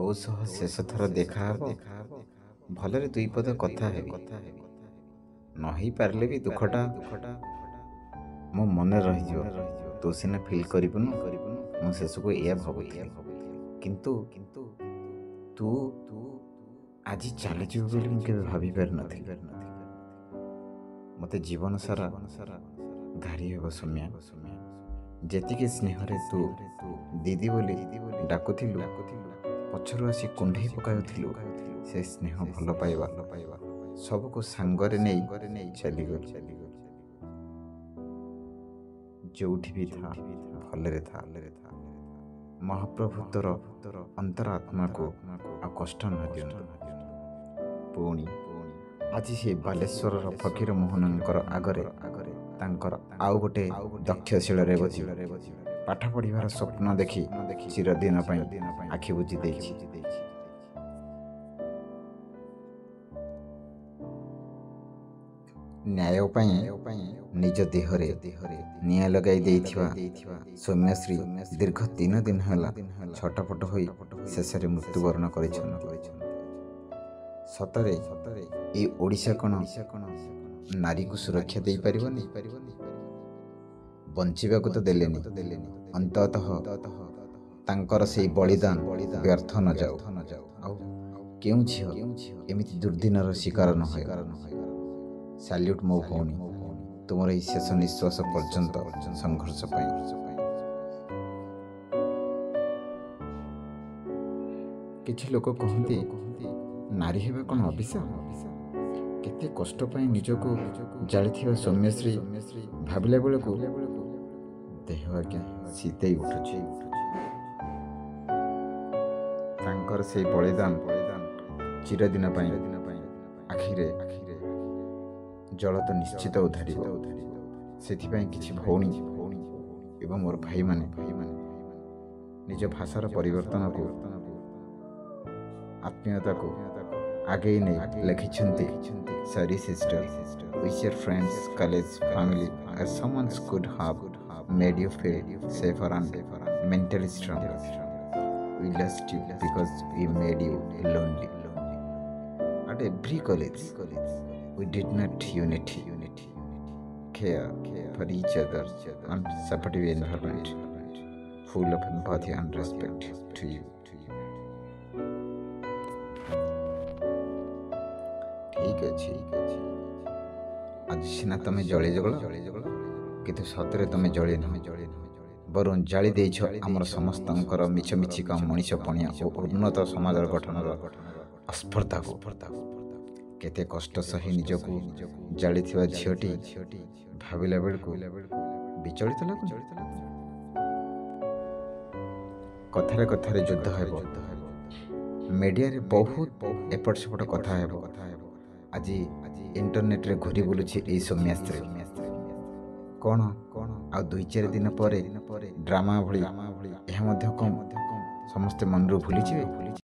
ତୋ ସହ ଶେଷ ଥର ଦେଖା ହେବ, ଭଲରେ ଦୁଇ ପଦ କଥା ହେବି। ନ ହେଇପାରିଲେ ବି ଦୁଃଖଟା ମୋ ମନରେ ରହିଯିବ। ତୁ ସିନା ଫିଲ୍ କରିବୁନୁ, ମୁଁ ଶେଷକୁ ଏଇଆ ଭାବୁଥିଲି। କିନ୍ତୁ ତୁ ଆଜି ଚାଲିଯିବୁ ବୋଲି ମୁଁ କେବେ ଭାବି ପାରିନଥିଲି। ମୋତେ ଜୀବନ ସାରା ଘାରି ହେବ ସୌମ୍ୟା। ଯେତିକି ସ୍ନେହରେ ତୁ ଦିଦି ବୋଲି ଡାକୁଥିଲୁ, ପଛରୁ ଆସି କୁଣ୍ଢେଇ ପକାଉଥିଲୁ, ସେ ସ୍ନେହ ଭଲ ପାଇବା ସବୁକୁ ସାଙ୍ଗରେ ନେଇ ଚାଲିଗଲୁ। ଯୋଉଠି ବି ଥା, ଭଲରେ ଥା। ମହାପ୍ରଭୁ ତୋର ଅନ୍ତର ଆତ୍ମାକୁ ଆଉ କଷ୍ଟ ନ ଦିଅନ୍ତୁ। ପୁଣି ଆଜି ସେ ବାଲେଶ୍ୱରର ଫକୀର ମୋହନଙ୍କର ଆଗରେ ତାଙ୍କର ଆଉ ଗୋଟେ ଦକ୍ଷଶିଳରେ ବସି ପାଠ ପଢ଼ିବାର ସ୍ୱପ୍ନ ଦେଖି ଚିରଦିନ ପାଇଁ ଆଖି ବୁଜି ଦେଇଛି। ନ୍ୟାୟ ପାଇଁ ନିଜ ଦେହରେ ନିଆଁ ଲଗାଇ ଦେଇଥିବା ସୌମ୍ୟଶ୍ରୀ ଦୀର୍ଘ 3 ଦିନ ହେଲା ଛଟପଟ ହୋଇ ଶେଷରେ ମୃତ୍ୟୁବରଣ କରିଛନ୍ତି। ସତରେ ଏଇ ଓଡ଼ିଶା କ'ଣ ନାରୀକୁ ସୁରକ୍ଷା ଦେଇପାରିବନି? ବଞ୍ଚିବାକୁ ତ ଦେଲେନି, ଅନ୍ତତଃ ତାଙ୍କର ସେଇ ବଳିଦାନ ବ୍ୟର୍ଥ ନ ଯାଉ। ଆଉ କେଉଁ ଝିଅ ଏମିତି ଦୁର୍ଦ୍ଦିନର ଶିକାର ନ ହୁଏ। ସାଲ୍ୟୁଟ୍ ମୋ ଭଉଣୀ, ତୁମର ଏହି ଶେଷ ନିଶ୍ୱାସ ପର୍ଯ୍ୟନ୍ତ ସଂଘର୍ଷ ପାଇଁ। କିଛି ଲୋକ କହନ୍ତି, ନାରୀ ହେବା କ'ଣ ଅଭିଶାପ? କେତେ କଷ୍ଟ ପାଇଁ ନିଜକୁ ଜାଳିଥିବା ସୌମ୍ୟଶ୍ରୀ ଭାବିଲା ବେଳକୁ ଦେହ ଆଜ୍ଞା ଶୀତେଇ ଉଠୁଛି। ତାଙ୍କର ସେଇ ବଳିଦାନ ଚିରଦିନ ପାଇଁ ଆଖିରେ ଜଳ ତ ନିଶ୍ଚିତ ଉଧାରିବ। ସେଥିପାଇଁ କିଛି ଭଉଣୀ ଏବଂ ମୋର ଭାଇମାନେ ନିଜ ଭାଷାର ପରିବର୍ତ୍ତନକୁ, ଆତ୍ମୀୟତାକୁ ଆଗେଇ ନେଇ ଲେଖିଛନ୍ତି, sorry sister, which your friends, college, family or someone could have made you feel safer and mentally stronger. We lost you because we made you lonely. At every college, we did not unity, care for each other and supportive environment full of empathy and respect to you. ଠିକ୍ ଅଛି, ଆଜି ସିନା ତମେ ଜଳିଗଲ, କିନ୍ତୁ ସତରେ ତମେ ଜଳିନ, ବରଂ ଜାଳି ଦେଇଛ ଆମର ସମସ୍ତଙ୍କର ମିଛମିଛିକା ମଣିଷପଣିଆ ଓ ଉନ୍ନତ ସମାଜର ଗଠନର ଅସ୍ପର୍ଦ୍ଧାକୁ। କେତେ କଷ୍ଟ ସହି ନିଜକୁ ଜାଳିଥିବା ଝିଅଟି ଭାବିଲା ବେଳକୁ ବିଚଳିତ ଲାଗୁନି? କଥାରେ କଥାରେ ଯୁଦ୍ଧ ହେବ, ମିଡ଼ିଆରେ ବହୁତ ଏପଟ ସେପଟ କଥା ହେବ। ଆଜି ଇଣ୍ଟରନେଟ୍ରେ ଘୁରି ବୁଲୁଛି ଏଇ ସୌମ୍ୟାଶ୍ରୀ। କ'ଣ ଆଉ 2-4 ଦିନ ପରେ ଡ୍ରାମା ଭଳି ଏହା ମଧ୍ୟ କ'ଣ ସମସ୍ତେ ମନରୁ ଭୁଲିଯିବେ?